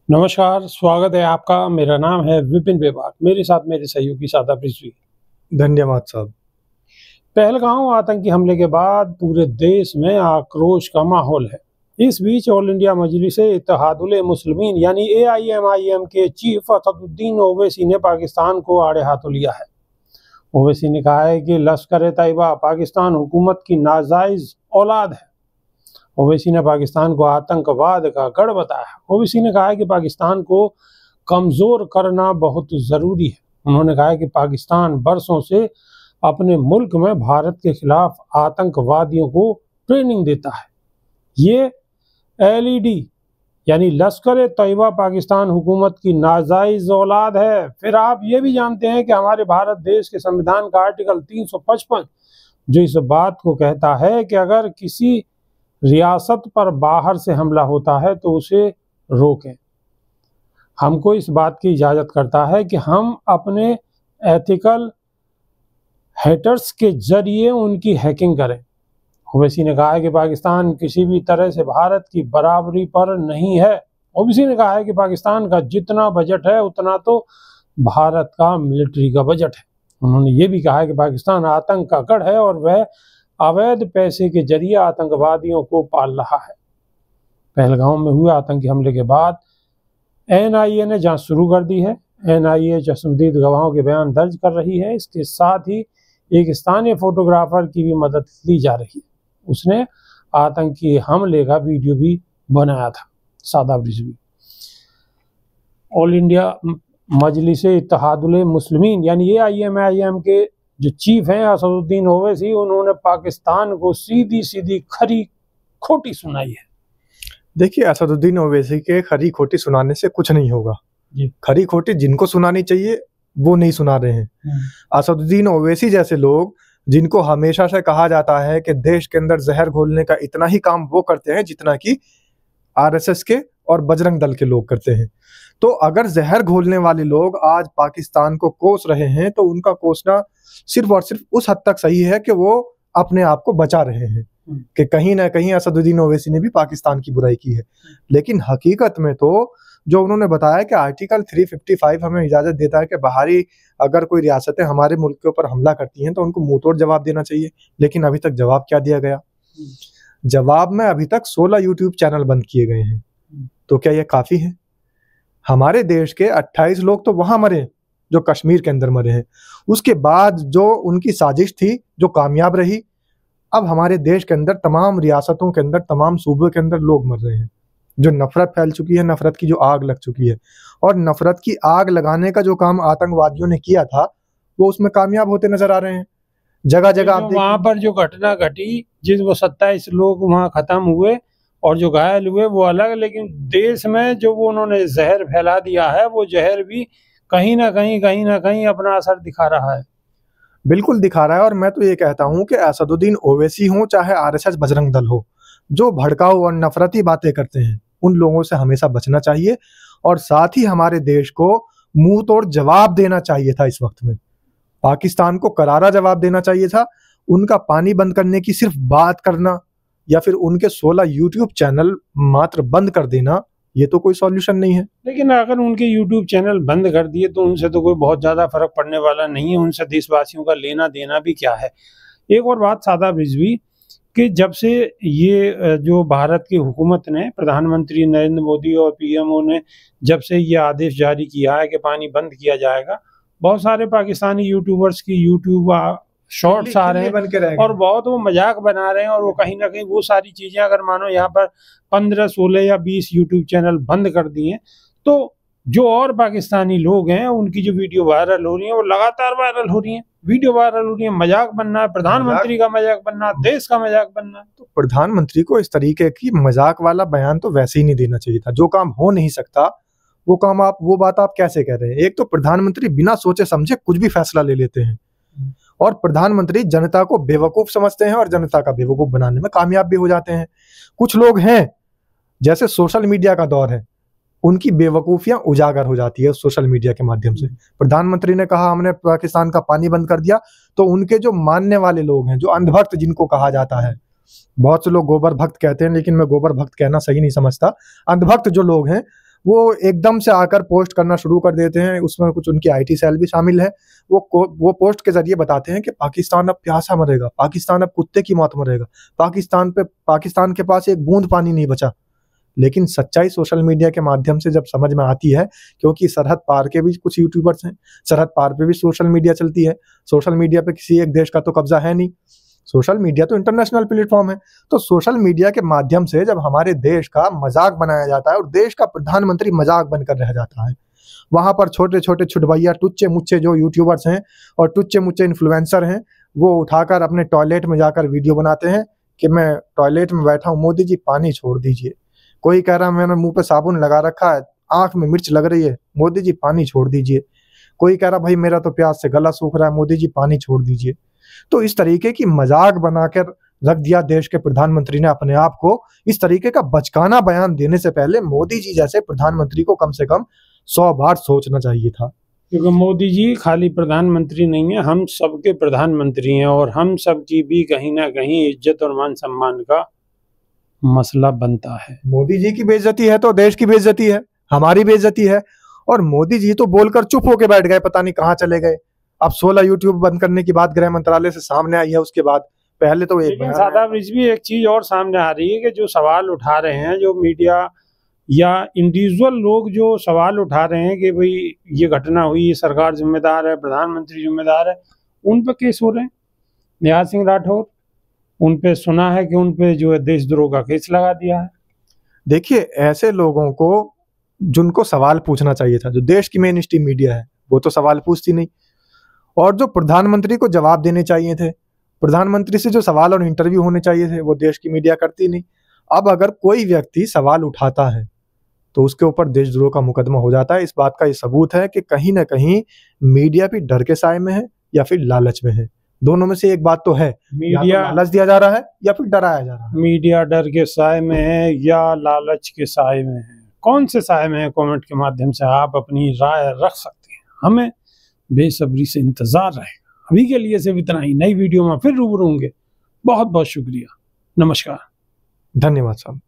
नमस्कार, स्वागत है आपका। मेरा नाम है विपिन बेबाक। मेरे साथ मेरे सहयोगी शादाब रिजवी। धन्यवाद साहब। पहलगाम आतंकी हमले के बाद पूरे देश में आक्रोश का माहौल है। इस बीच ऑल इंडिया मजलिस इत्तेहादुल मुस्लिमीन यानी AIMIM के चीफ असदुद्दीन ओवैसी ने पाकिस्तान को आड़े हाथों लिया है। ओवैसी ने कहा है कि लश्कर तैयबा पाकिस्तान हुकूमत की नाजायज औलाद है। ओवैसी ने पाकिस्तान को आतंकवाद का गढ़ बताया। ओवैसी ने कहा है कि पाकिस्तान को कमज़ोर करना बहुत ज़रूरी है। उन्होंने कहा है कि पाकिस्तान बरसों से अपने मुल्क में भारत के खिलाफ आतंकवादियों को ट्रेनिंग देता है। ये LED यानी लश्कर तैयबा पाकिस्तान हुकूमत की नाजायज औलाद है। फिर आप ये भी जानते हैं कि हमारे भारत देश के संविधान का आर्टिकल 355 जो इस बात को कहता है कि अगर किसी रियासत पर बाहर से हमला होता है तो उसे रोकें। हमको इस बात की इजाज़त करता है कि हम अपने एथिकल हैटर्स के जरिए उनकी हैकिंग करें। ओवैसी ने कहा है कि पाकिस्तान किसी भी तरह से भारत की बराबरी पर नहीं है। ओवैसी ने कहा है कि पाकिस्तान का जितना बजट है उतना तो भारत का मिलिट्री का बजट है। उन्होंने ये भी कहा है कि पाकिस्तान आतंक का गढ़ है और वह अवैध पैसे के जरिए आतंकवादियों को पाल रहा है। पहलगाम में हुए आतंकी हमले के बाद NIA ने जांच शुरू कर दी है। NIA चश्मदीद गवाहों के बयान दर्ज कर रही है। इसके साथ ही एक स्थानीय फोटोग्राफर की भी मदद ली जा रही है। उसने आतंकी हमले का वीडियो भी बनाया था। शादाब रिजवी। ऑल इंडिया मजलिस इत्तेहादुल मुस्लिमीन यानी AIMIM के जो चीफ हैं असदुद्दीन ओवैसी, उन्होंने पाकिस्तान को सीधी सीधी खरी खोटी सुनाई है। देखिए, असदुद्दीन ओवैसी के खरी खोटी सुनाने से कुछ नहीं होगा जी। खरी खोटी जिनको सुनानी चाहिए वो नहीं सुना रहे हैं। असदुद्दीन ओवैसी जैसे लोग जिनको हमेशा से कहा जाता है कि देश के अंदर जहर घोलने का इतना ही काम वो करते हैं जितना कि RSS के और बजरंग दल के लोग करते हैं। तो अगर जहर घोलने वाले लोग आज पाकिस्तान को कोस रहे हैं तो उनका कोसना सिर्फ और सिर्फ उस हद तक सही है कि वो अपने आप को बचा रहे हैं कि कहीं ना कहीं असदुद्दीन ओवैसी ने भी पाकिस्तान की बुराई की है। लेकिन हकीकत में तो जो उन्होंने बताया कि आर्टिकल 355 हमें इजाजत देता है कि बाहरी अगर कोई रियासतें हमारे मुल्क के ऊपर हमला करती हैं तो उनको मुंह तोड़ जवाब देना चाहिए। लेकिन अभी तक जवाब क्या दिया गया? जवाब में अभी तक 16 यूट्यूब चैनल बंद किए गए हैं। तो क्या यह काफी है? हमारे देश के 28 लोग तो वहां मरे जो कश्मीर के अंदर मरे हैं। उसके बाद जो उनकी साजिश थी जो कामयाब रही, अब हमारे देश के अंदर तमाम रियासतों के अंदर तमाम सूबों के अंदर लोग मर रहे हैं। जो नफरत फैल चुकी है, नफरत की जो आग लग चुकी है, और नफरत की आग लगाने का जो काम आतंकवादियों ने किया था वो उसमें कामयाब होते नजर आ रहे हैं। जगह जगह वहां पर जो घटना घटी, जिस वो 27 लोग वहां खत्म हुए और जो घायल हुए वो अलग, लेकिन देश में जो वो उन्होंने जहर फैला दिया है वो जहर भी कहीं ना कहीं अपना असर दिखा रहा है। बिल्कुल दिखा रहा है। और मैं तो ये कहता हूं कि असदुद्दीन ओवैसी हो चाहे RSS बजरंग दल हो, जो भड़काऊ और नफरती बातें करते हैं उन लोगों से हमेशा बचना चाहिए। और साथ ही हमारे देश को मुंह तोड़ जवाब देना चाहिए था। इस वक्त में पाकिस्तान को करारा जवाब देना चाहिए था। उनका पानी बंद करने की सिर्फ बात करना या फिर उनके 16 यूट्यूब चैनल मात्र बंद कर देना, ये तो कोई सॉल्यूशन नहीं है। लेकिन अगर उनके यूट्यूब चैनल बंद कर दिए तो उनसे तो कोई बहुत ज़्यादा फर्क पड़ने वाला नहीं है। उनसे देशवासियों का लेना देना भी क्या है। एक और बात शादाब रिजवी कि जब से ये जो भारत की हुकूमत ने, प्रधानमंत्री नरेंद्र मोदी और PMO ने जब से ये आदेश जारी किया है कि पानी बंद किया जाएगा, बहुत सारे पाकिस्तानी यूट्यूबर्स की यूट्यूब शॉर्ट्स आ रहे हैं और बहुत वो मजाक बना रहे हैं। और वो कहीं ना कहीं वो सारी चीज़ें, अगर मानो यहाँ पर 15, 16 या 20 यूट्यूब चैनल बंद कर दिए तो जो और पाकिस्तानी लोग हैं उनकी जो वीडियो वायरल हो रही है वो लगातार वायरल हो रही है। वीडियो वायरल हो रही है, मजाक बनना है, प्रधानमंत्री का मजाक बनना, देश का मजाक बनना। तो प्रधानमंत्री को इस तरीके की मजाक वाला बयान तो वैसे ही नहीं देना चाहिए था। जो काम हो नहीं सकता वो काम वो बात आप कैसे कह रहे हैं? एक तो प्रधानमंत्री बिना सोचे समझे कुछ भी फैसला ले लेते हैं और प्रधानमंत्री जनता को बेवकूफ समझते हैं और जनता का बेवकूफ बनाने में कामयाब भी हो जाते हैं। कुछ लोग हैं, जैसे सोशल मीडिया का दौर है, उनकी बेवकूफियां उजागर हो जाती है सोशल मीडिया के माध्यम से। प्रधानमंत्री ने कहा हमने पाकिस्तान का पानी बंद कर दिया, तो उनके जो मानने वाले लोग हैं, जो अंधभक्त जिनको कहा जाता है, बहुत से लोग गोबर भक्त कहते हैं, लेकिन मैं गोबर भक्त कहना सही नहीं समझता। अंधभक्त जो लोग हैं वो एकदम से आकर पोस्ट करना शुरू कर देते हैं, उसमें कुछ उनकी आईटी सेल भी शामिल है। वो पोस्ट के जरिए बताते हैं कि पाकिस्तान अब प्यासा मरेगा, पाकिस्तान अब कुत्ते की मौत मरेगा, पाकिस्तान के पास एक बूंद पानी नहीं बचा। लेकिन सच्चाई सोशल मीडिया के माध्यम से जब समझ में आती है, क्योंकि सरहद पार के भी कुछ यूट्यूबर्स हैं, सरहद पार पे भी सोशल मीडिया चलती है, सोशल मीडिया पे किसी एक देश का तो कब्जा है नहीं, सोशल मीडिया तो इंटरनेशनल प्लेटफॉर्म है। तो सोशल मीडिया के माध्यम से जब हमारे देश का मजाक बनाया जाता है और देश का प्रधानमंत्री मजाक बनकर रह जाता है, वहां पर छोटे छोटे छुटभैया टुच्चे मुच्चे जो यूट्यूबर्स हैं और टुच्चे मुच्चे इन्फ्लुएंसर हैं, वो उठाकर अपने टॉयलेट में जाकर वीडियो बनाते हैं कि मैं टॉयलेट में बैठा हूँ, मोदी जी पानी छोड़ दीजिए। कोई कह रहा है मैंने मुंह पे साबुन लगा रखा है, आंख में मिर्च लग रही है, मोदी जी पानी छोड़ दीजिए। कोई कह रहा भाई मेरा तो प्यास से गला सूख रहा है, मोदी जी पानी छोड़ दीजिए। तो इस तरीके की मजाक बनाकर रख दिया देश के प्रधानमंत्री ने अपने आप को। इस तरीके का बचकाना बयान देने से पहले मोदी जी जैसे प्रधानमंत्री को कम से कम 100 बार सोचना चाहिए था। क्योंकि मोदी जी खाली प्रधानमंत्री नहीं है, हम सबके प्रधानमंत्री हैं और हम सब की भी कहीं ना कहीं इज्जत और मान सम्मान का मसला बनता है। मोदी जी की बेइज्जती है तो देश की बेइज्जती है, हमारी बेइज्जती है। और मोदी जी तो बोलकर चुप होके बैठ गए, पता नहीं कहाँ चले गए। अब 16 यूट्यूब बंद करने की बात गृह मंत्रालय से सामने आई है, उसके बाद पहले तो लेकिन सादा ब्रिज भी एक चीज और सामने आ रही है कि जो सवाल उठा रहे हैं, जो मीडिया या इंडिविजुअल लोग जो सवाल उठा रहे हैं कि भाई ये घटना हुई, सरकार जिम्मेदार है, प्रधानमंत्री जिम्मेदार है, उन पर केस हो रहे हैं। निहाल सिंह राठौर, उन पे सुना है कि उन पे जो है देशद्रोह का केस लगा दिया है। देखिए, ऐसे लोगों को जिनको सवाल पूछना चाहिए था, जो देश की मेन स्ट्रीम मीडिया है, वो तो सवाल पूछती नहीं। और जो प्रधानमंत्री को जवाब देने चाहिए थे, प्रधानमंत्री से जो सवाल और इंटरव्यू होने चाहिए थे, वो देश की मीडिया करती नहीं। अब अगर कोई व्यक्ति सवाल उठाता है तो उसके ऊपर देशद्रोह का मुकदमा हो जाता है। इस बात का ये सबूत है कि कहीं ना कहीं मीडिया भी डर के साए में है या फिर लालच में है। दोनों में से एक बात तो है, मीडिया लालच दिया जा रहा है या फिर डराया जा रहा है। मीडिया डर के साए में है या लालच के साए में है, कौन से साए में है? कमेंट के माध्यम से आप अपनी राय रख सकते हैं। हमें बेसब्री से इंतजार रहेगा। अभी के लिए सिर्फ इतना ही। नई वीडियो में फिर रूबरू होंगे। बहुत बहुत शुक्रिया। नमस्कार। धन्यवाद साहब।